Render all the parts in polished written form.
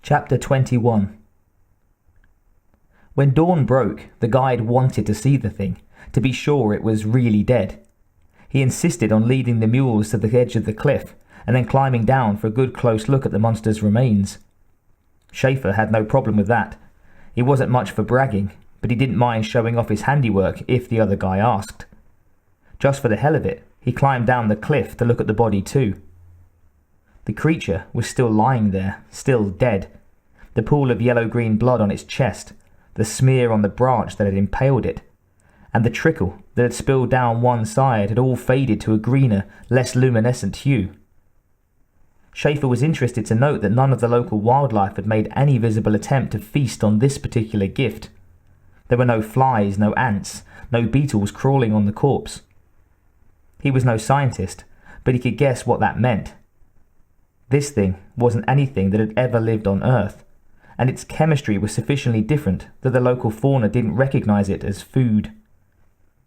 Chapter 21. When dawn broke, the guide wanted to see the thing, to be sure it was really dead. He insisted on leading the mules to the edge of the cliff, and then climbing down for a good close look at the monster's remains. Schaefer had no problem with that. He wasn't much for bragging, but he didn't mind showing off his handiwork if the other guy asked. Just for the hell of it, he climbed down the cliff to look at the body too. The creature was still lying there, still dead. The pool of yellow-green blood on its chest, the smear on the branch that had impaled it, and the trickle that had spilled down one side had all faded to a greener, less luminescent hue. Schaefer was interested to note that none of the local wildlife had made any visible attempt to feast on this particular gift. There were no flies, no ants, no beetles crawling on the corpse. He was no scientist, but he could guess what that meant. This thing wasn't anything that had ever lived on Earth, and its chemistry was sufficiently different that the local fauna didn't recognize it as food.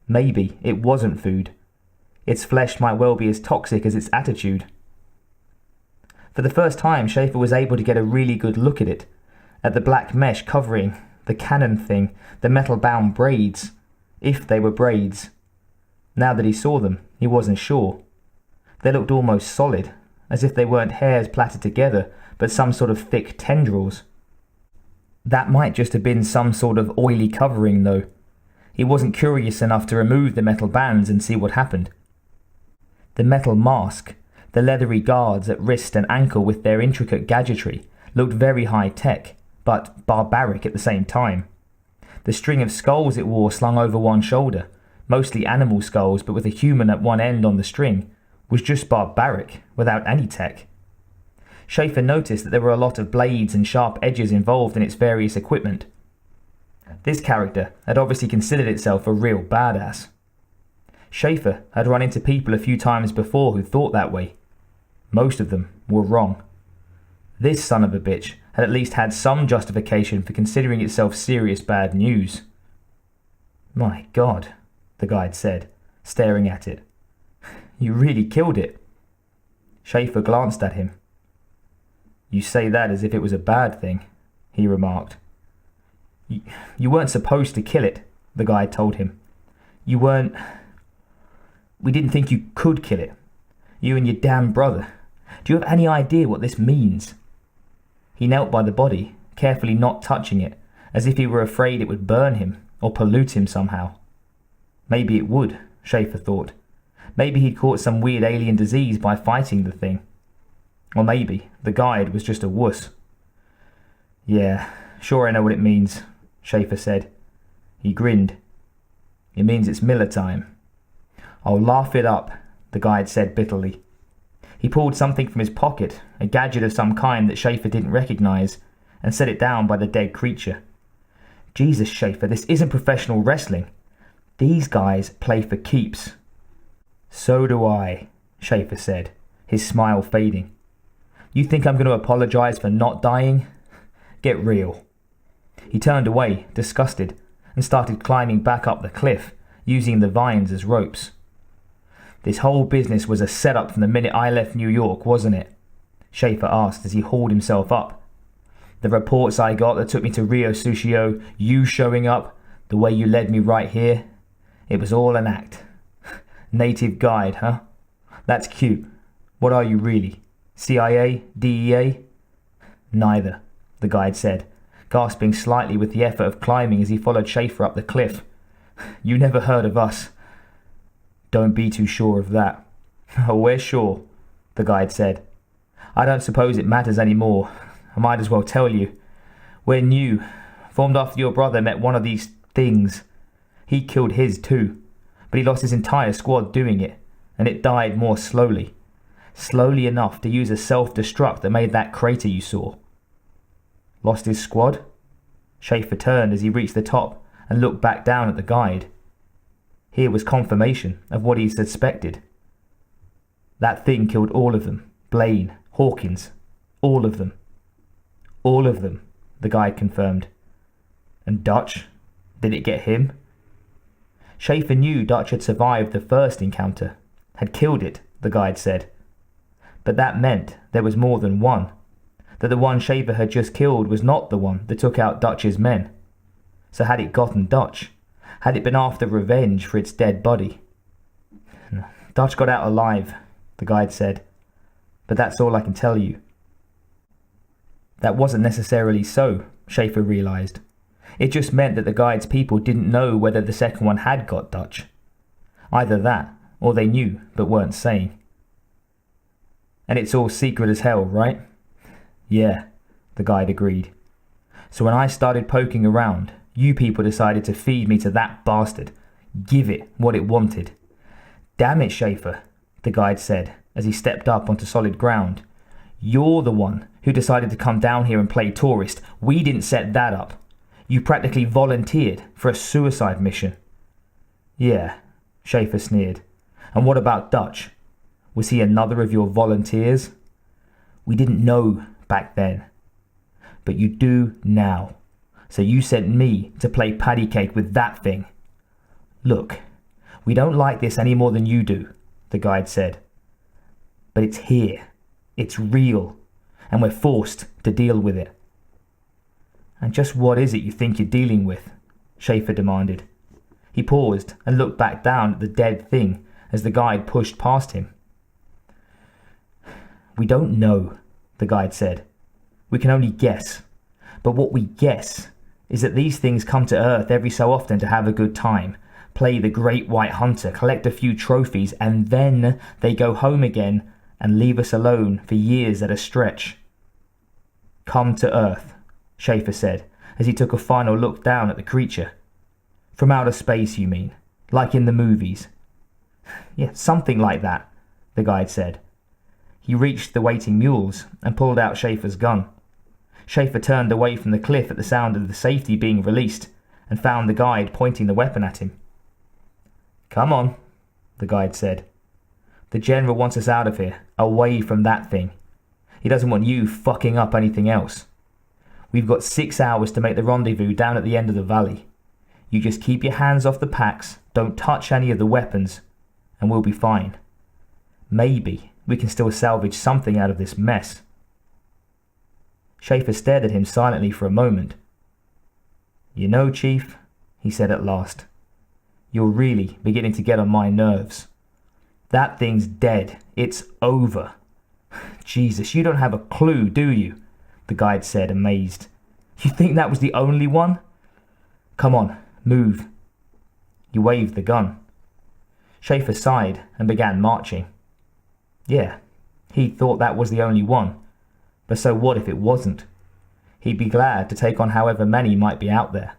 Maybe it wasn't food. Its flesh might well be as toxic as its attitude. For the first time, Schaefer was able to get a really good look at it, at the black mesh covering, the cannon thing, the metal-bound braids, if they were braids. Now that he saw them, he wasn't sure. They looked almost solid, as if they weren't hairs plaited together, but some sort of thick tendrils. That might just have been some sort of oily covering, though. He wasn't curious enough to remove the metal bands and see what happened. The metal mask, the leathery guards at wrist and ankle with their intricate gadgetry, looked very high-tech, but barbaric at the same time. The string of skulls it wore slung over one shoulder, mostly animal skulls but with a human at one end on the string, was just barbaric, without any tech. Schaefer noticed that there were a lot of blades and sharp edges involved in its various equipment. This character had obviously considered itself a real badass. Schaefer had run into people a few times before who thought that way. Most of them were wrong. This son of a bitch had at least had some justification for considering itself serious bad news. "My God," the guide said, staring at it. "You really killed it." Schaefer glanced at him. "You say that as if it was a bad thing," he remarked. You weren't supposed to kill it," the guide told him. "You weren't... We didn't think you could kill it. You and your damn brother. Do you have any idea what this means?" He knelt by the body, carefully not touching it, as if he were afraid it would burn him or pollute him somehow. Maybe it would, Schaefer thought. Maybe he'd caught some weird alien disease by fighting the thing. Or maybe the guide was just a wuss. "Yeah, sure I know what it means," Schaefer said. He grinned. "It means it's mealtime." "I'll laugh it up," the guide said bitterly. He pulled something from his pocket, a gadget of some kind that Schaefer didn't recognize, and set it down by the dead creature. "Jesus, Schaefer, this isn't professional wrestling. These guys play for keeps." "So do I," Schaefer said, his smile fading. "You think I'm going to apologize for not dying? Get real." He turned away, disgusted, and started climbing back up the cliff, using the vines as ropes. "This whole business was a setup from the minute I left New York, wasn't it?" Schaefer asked as he hauled himself up. "The reports I got that took me to Rio Sushio, you showing up, the way you led me right here, it was all an act. Native guide, huh? That's cute. What are you really? CIA? DEA? "Neither," the guide said, gasping slightly with the effort of climbing as he followed Schaefer up the cliff. "You never heard of us." "Don't be too sure of that." "Oh, we're sure," the guide said. "I don't suppose it matters anymore. I might as well tell you. We're new, formed after your brother met one of these things. He killed his too, but he lost his entire squad doing it, and it died more slowly. Slowly enough to use a self-destruct that made that crater you saw." "Lost his squad?" Schaefer turned as he reached the top and looked back down at the guide. Here was confirmation of what he suspected. "That thing killed all of them. Blaine, Hawkins, all of them." "All of them," the guide confirmed. "And Dutch? Did it get him?" Schaefer knew Dutch had survived the first encounter, had killed it, the guide said. But that meant there was more than one. that the one Schaefer had just killed was not the one that took out Dutch's men. So had it gotten Dutch? Had it been after revenge for its dead body? Dutch got out alive, the guide said, but that's all I can tell you. That wasn't necessarily so, Schaefer realised. It just meant that the guide's people didn't know whether the second one had got Dutch. Either that, or they knew but weren't saying. And it's all secret as hell, right? Yeah, the guide agreed. So when I started poking around, you people decided to feed me to that bastard. Give it what it wanted. Damn it, Schaefer, the guide said as he stepped up onto solid ground. You're the one who decided to come down here and play tourist. We didn't set that up. You practically volunteered for a suicide mission. Yeah, Schaefer sneered. And what about Dutch? Was he another of your volunteers? We didn't know back then. But you do now. So you sent me to play patty cake with that thing. Look, we don't like this any more than you do, the guide said. But it's here. It's real. And we're forced to deal with it. And just what is it you think you're dealing with? Schaefer demanded. He paused and looked back down at the dead thing as the guide pushed past him. We don't know, the guide said. We can only guess. But what we guess is that these things come to Earth every so often to have a good time, play the great white hunter, collect a few trophies, and then they go home again and leave us alone for years at a stretch. Come to Earth, Schaefer said, as he took a final look down at the creature. From outer space, you mean? Like in the movies? Yeah, something like that, the guide said. He reached the waiting mules and pulled out Schaefer's gun. Schaefer turned away from the cliff at the sound of the safety being released and found the guide pointing the weapon at him. Come on, the guide said. The general wants us out of here, away from that thing. He doesn't want you fucking up anything else. We've got 6 hours to make the rendezvous down at the end of the valley. You just keep your hands off the packs, don't touch any of the weapons, and we'll be fine. Maybe we can still salvage something out of this mess. Schaefer stared at him silently for a moment. You know, Chief, he said at last, you're really beginning to get on my nerves. That thing's dead. It's over. Jesus, you don't have a clue, do you? The guide said, amazed. You think that was the only one? Come on, move. He waved the gun. Schaefer sighed and began marching. Yeah, he thought that was the only one. But so what if it wasn't? He'd be glad to take on however many might be out there.